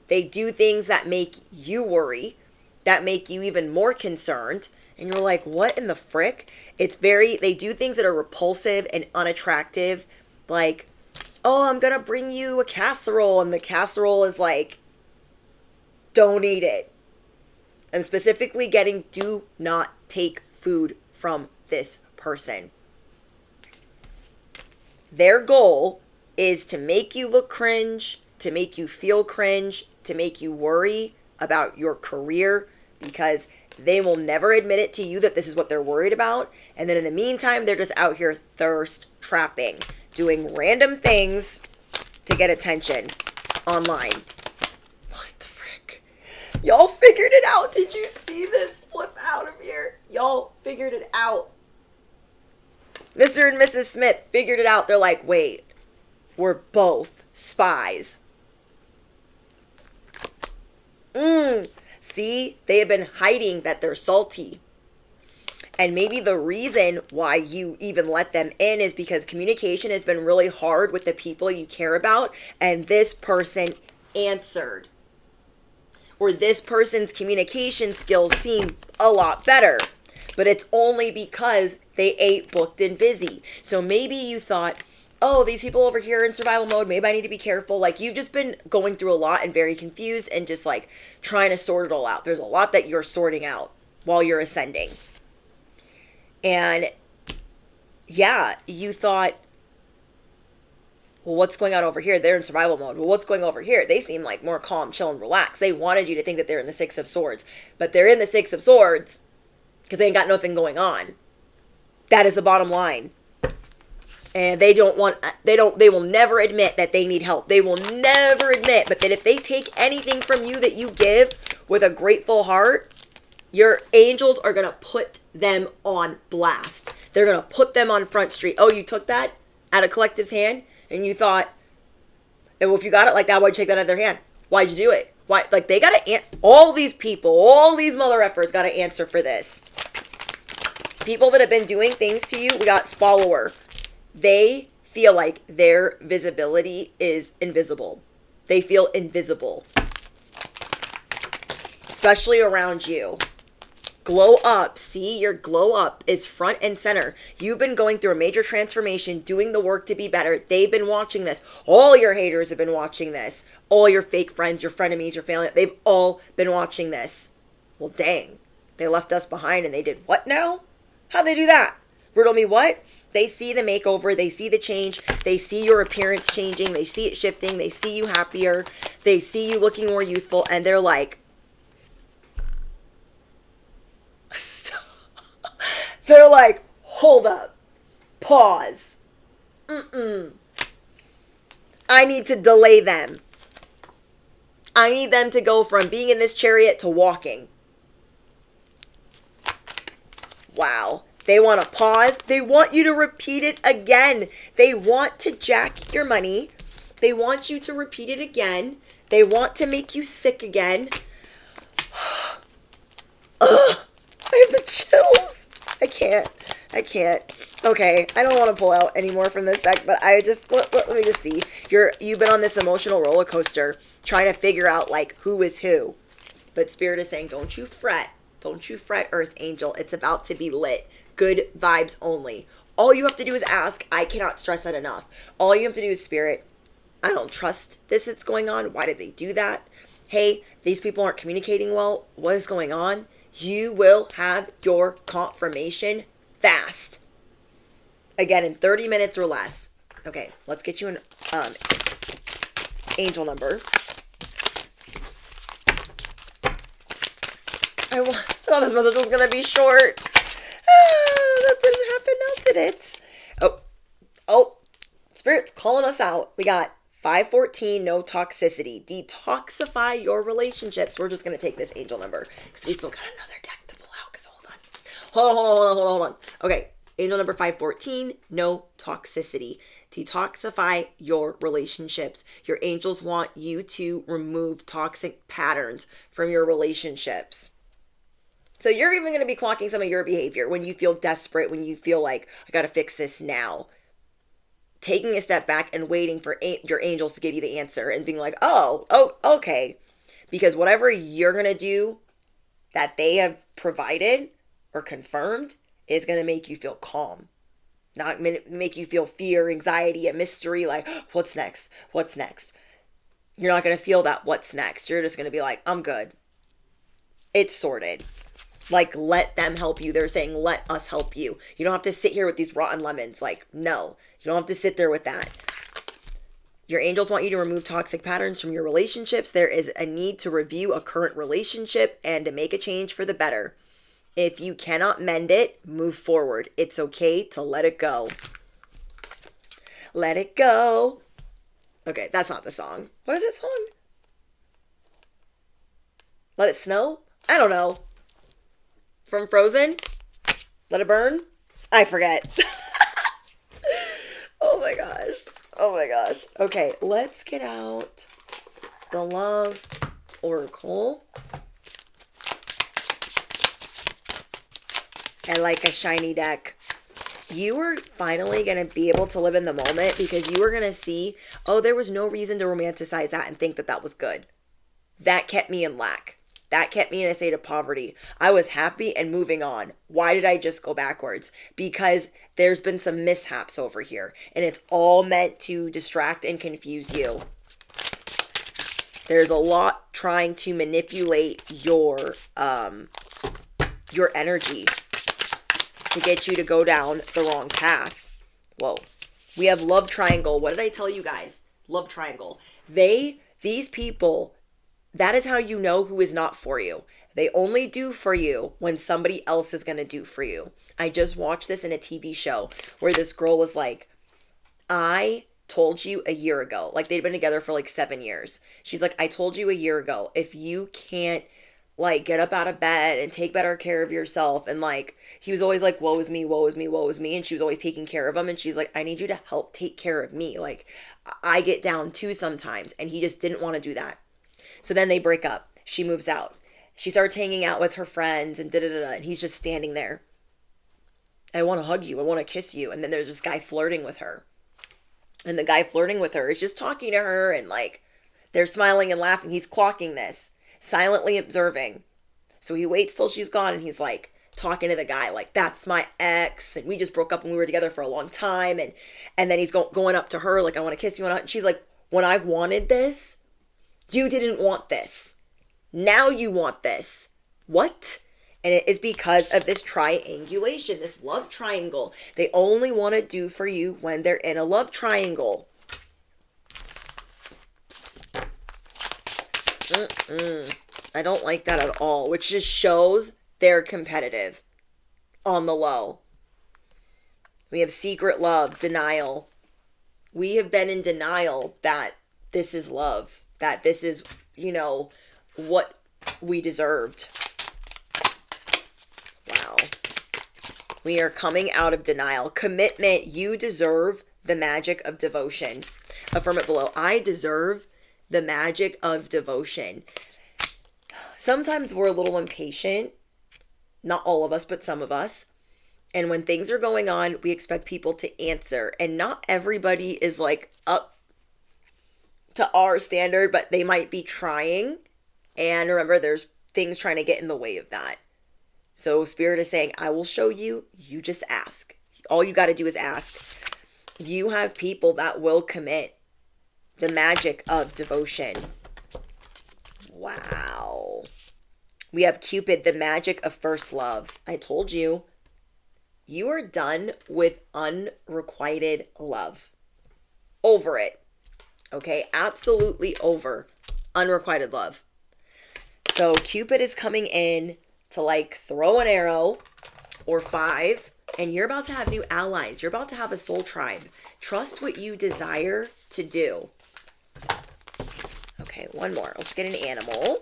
They do things that make you worry, that make you even more concerned. And you're like, what in the frick? They do things that are repulsive and unattractive. Like, oh, I'm going to bring you a casserole. And the casserole is like, don't eat it. I'm specifically getting, do not take food from this person. Their goal is to make you look cringe, to make you feel cringe, to make you worry about your career, because they will never admit it to you that this is what they're worried about. And then in the meantime, they're just out here thirst trapping, doing random things to get attention online. What the frick? Y'all figured it out. Did you see this flip out of here? Y'all figured it out. Mr. and Mrs. Smith figured it out. They're like, wait, we're both spies. See, they have been hiding that they're salty. And maybe the reason why you even let them in is because communication has been really hard with the people you care about. And this person answered. Or this person's communication skills seem a lot better. But it's only because they ain't booked and busy. So maybe you thought, oh, these people over here in survival mode, maybe I need to be careful. Like, you've just been going through a lot and very confused and just like trying to sort it all out. There's a lot that you're sorting out while you're ascending. And yeah, you thought, well, what's going on over here? They're in survival mode. Well, what's going over here? They seem like more calm, chill, and relaxed. They wanted you to think that they're in the Six of Swords, but they're in the Six of Swords because they ain't got nothing going on. That is the bottom line. And they will never admit that they need help. They will never admit, but that if they take anything from you that you give with a grateful heart, your angels are going to put them on blast. They're going to put them on Front Street. Oh, you took that out of Collective's hand and you thought, well, if you got it like that, why'd you take that out of their hand? Why'd you do it? Why? Like, they got to, all these people, all these mother effers got to answer for this. People that have been doing things to you, we got follower. They feel like their visibility is invisible. They feel invisible. Especially around you. Glow up. See, your glow up is front and center. You've been going through a major transformation, doing the work to be better. They've been watching this. All your haters have been watching this. All your fake friends, your frenemies, your family, they've all been watching this. Well, dang. They left us behind and they did what now? How'd they do that? Riddle me what? They see the makeover. They see the change. They see your appearance changing. They see it shifting. They see you happier. They see you looking more youthful. And they're like, they're like, hold up. Pause. I need to delay them. I need them to go from being in this chariot to walking. Wow. They want to pause. They want you to repeat it again. They want to jack your money. They want you to repeat it again. They want to make you sick again. Ugh, I have the chills. I can't. Okay, I don't want to pull out any more from this deck, but I just, let me just see. You've been on this emotional roller coaster trying to figure out, like, who is who. But Spirit is saying, don't you fret. Don't you fret, Earth Angel. It's about to be lit. Good vibes only. All you have to do is ask. I cannot stress that enough. All you have to do is, Spirit, I don't trust this that's going on. Why did they do that? Hey, these people aren't communicating well. What is going on? You will have your confirmation fast. Again, in 30 minutes or less. Okay, let's get you an angel number. I thought this message was going to be short. That didn't happen now, did it? Oh, Spirit's calling us out. We got 514, no toxicity. Detoxify your relationships. We're just going to take this angel number because we still got another deck to pull out. Because hold on. Okay, angel number 514, no toxicity. Detoxify your relationships. Your angels want you to remove toxic patterns from your relationships. So you're even going to be clocking some of your behavior when you feel desperate, when you feel like, I got to fix this now. Taking a step back and waiting for your angels to give you the answer and being like, oh, okay. Because whatever you're going to do that they have provided or confirmed is going to make you feel calm. Not make you feel fear, anxiety, and mystery, like, what's next? What's next? You're not going to feel that what's next. You're just going to be like, I'm good. It's sorted. Like, let them help you. They're saying, let us help you. You don't have to sit here with these rotten lemons. Like, no. You don't have to sit there with that. Your angels want you to remove toxic patterns from your relationships. There is a need to review a current relationship and to make a change for the better. If you cannot mend it, move forward. It's okay to let it go. Let it go. Okay, that's not the song. What is it song? Let it snow? I don't know. From Frozen? Let it burn? I forget. Oh my gosh. Okay, let's get out the Love Oracle. I like a shiny deck. You are finally going to be able to live in the moment because you are going to see, oh, there was no reason to romanticize that and think that that was good. That kept me in lack. That kept me in a state of poverty. I was happy and moving on. Why did I just go backwards? Because there's been some mishaps over here. And it's all meant to distract and confuse you. There's a lot trying to manipulate your energy to get you to go down the wrong path. Whoa. We have love triangle. What did I tell you guys? Love triangle. These people, that is how you know who is not for you. They only do for you when somebody else is going to do for you. I just watched this in a TV show where this girl was like, I told you a year ago. Like, they'd been together for like 7 years. She's like, I told you a year ago, if you can't like get up out of bed and take better care of yourself. And like, he was always like, woe is me, woe is me, woe is me. And she was always taking care of him. And she's like, I need you to help take care of me. Like, I get down too sometimes. And he just didn't want to do that. So then they break up. She moves out. She starts hanging out with her friends and da-da-da-da. And he's just standing there. I want to hug you. I want to kiss you. And then there's this guy flirting with her. And the guy flirting with her is just talking to her. And like, they're smiling and laughing. He's clocking this. Silently observing. So he waits till she's gone. And he's like talking to the guy. Like, that's my ex. And we just broke up and we were together for a long time. And then he's going up to her. Like, I want to kiss you. And she's like, when I've wanted this, you didn't want this. Now you want this. What? And it is because of this triangulation, this love triangle. They only want to do for you when they're in a love triangle. I don't like that at all, which just shows they're competitive on the low. We have secret love, denial. We have been in denial that this is love, that this is, what we deserved. Wow. We are coming out of denial. Commitment. You deserve the magic of devotion. Affirm it below. I deserve the magic of devotion. Sometimes we're a little impatient. Not all of us, but some of us. And when things are going on, we expect people to answer. And not everybody is like up to our standard, but they might be trying. And remember, there's things trying to get in the way of that. So Spirit is saying, I will show you. You just ask. All you got to do is ask. You have people that will commit. The magic of devotion. Wow. We have Cupid, the magic of first love. I told you. You are done with unrequited love. Over it. Okay? Absolutely over unrequited love. So Cupid is coming in to like throw an arrow or 5 And you're about to have new allies. You're about to have a soul tribe. Trust what you desire to do. Okay, one more. Let's get an animal.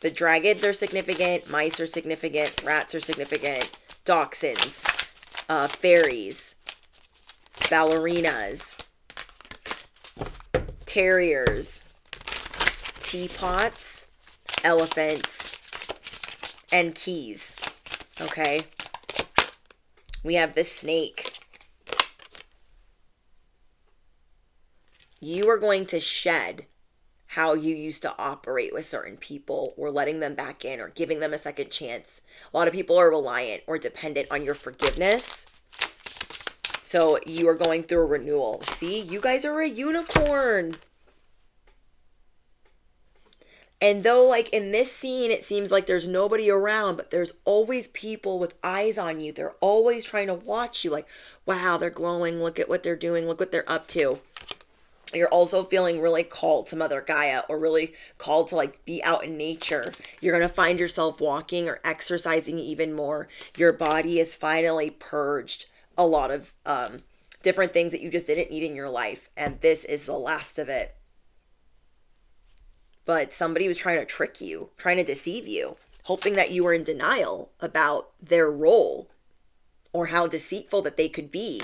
The dragons are significant. Mice are significant. Rats are significant. Dachshunds. Fairies. Ballerinas. Terriers. Teapots. Elephants. And keys. Okay. We have the snake. You are going to shed how you used to operate with certain people, or letting them back in, or giving them a second chance. A lot of people are reliant or dependent on your forgiveness. So you are going through a renewal. See, you guys are a unicorn. And though, like, in this scene, it seems like there's nobody around, but there's always people with eyes on you. They're always trying to watch you. Like, wow, they're glowing. Look at what they're doing. Look what they're up to. You're also feeling really called to Mother Gaia, or really called to, like, be out in nature. You're going to find yourself walking or exercising even more. Your body is finally purged a lot of different things that you just didn't need in your life. And this is the last of it. But somebody was trying to trick you, trying to deceive you, hoping that you were in denial about their role or how deceitful that they could be.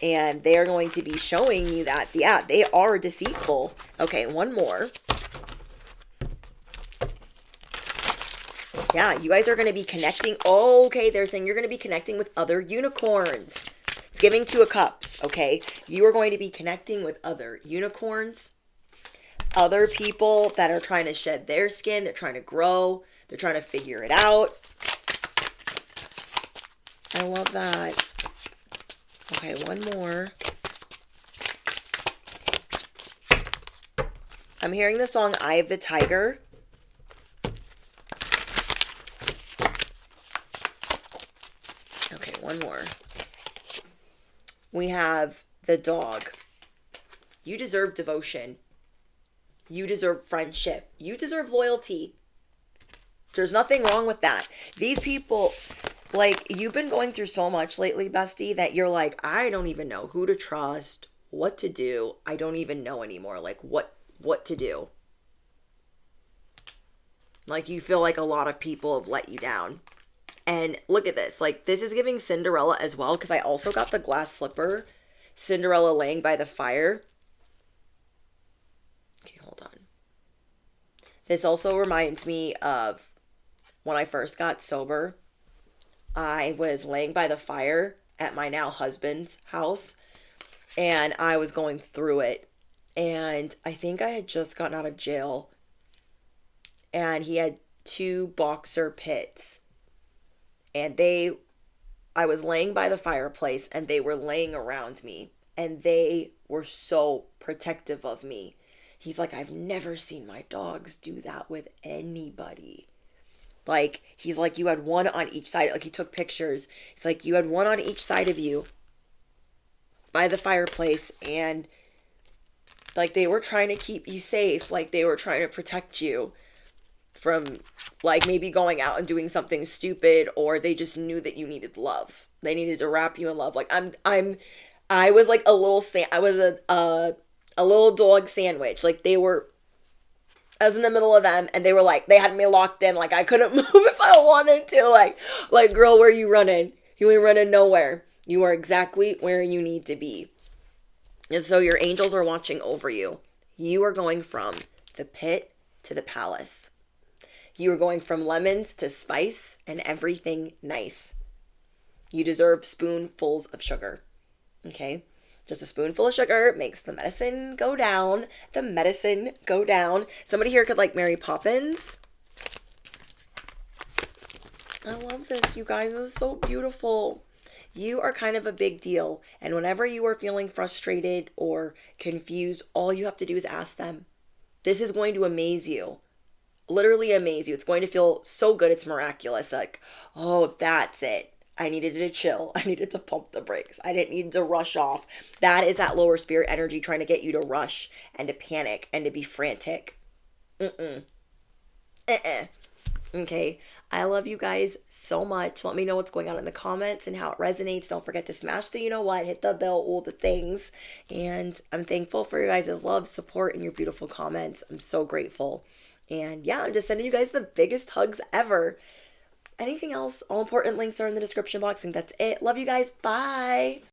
And they are going to be showing you that, yeah, they are deceitful. Okay, one more. Yeah, you guys are going to be connecting. Oh, okay, they're saying you're going to be connecting with other unicorns. It's giving 2 of Cups, okay? You are going to be connecting with other unicorns. Other people that are trying to shed their skin. They're trying to grow. They're trying to figure it out. I love that. Okay, one more. I'm hearing the song Eye of the Tiger. Okay, one more. We have the dog. You deserve devotion. You deserve friendship. You deserve loyalty. There's nothing wrong with that. These people, like, you've been going through so much lately, bestie, that you're like, I don't even know who to trust, what to do. I don't even know anymore, like, what to do. Like, you feel like a lot of people have let you down. And look at this. Like, this is giving Cinderella as well, because I also got the glass slipper. Cinderella laying by the fire. Okay, hold on. This also reminds me of when I first got sober. I was laying by the fire at my now husband's house, and I was going through it. And I think I had just gotten out of jail, and he had 2 boxer pits. And I was laying by the fireplace, and they were laying around me, and they were so protective of me. He's like, I've never seen my dogs do that with anybody. Like, he's like, you had 1 on each side. Like, he took pictures. It's like, you had 1 on each side of you by the fireplace. And, like, they were trying to keep you safe. Like, they were trying to protect you from, like, maybe going out and doing something stupid, or they just knew that you needed love. They needed to wrap you in love. Like, I was like a little, I was a little dog sandwich. Like, I was in the middle of them, and they were like, they had me locked in. Like, I couldn't move if I wanted to. Like, girl, where are you running? You ain't running nowhere. You are exactly where you need to be. And so your angels are watching over you. You are going from the pit to the palace. You are going from lemons to spice and everything nice. You deserve spoonfuls of sugar. Okay? Just a spoonful of sugar makes the medicine go down. The medicine go down. Somebody here could like Mary Poppins. I love this, you guys. This is so beautiful. You are kind of a big deal. And whenever you are feeling frustrated or confused, all you have to do is ask them. This is going to amaze you. Literally amaze you. It's going to feel so good. It's miraculous. Like, oh, that's it. I needed to chill. I needed to pump the brakes. I didn't need to rush off. That is that lower spirit energy trying to get you to rush and to panic and to be frantic. Okay. I love you guys so much. Let me know what's going on in the comments and how it resonates. Don't forget to smash the you know what, hit the bell, all the things. And I'm thankful for your guys' love, support, and your beautiful comments. I'm so grateful. And yeah, I'm just sending you guys the biggest hugs ever. Anything else? All important links are in the description box. And that's it. Love you guys. Bye.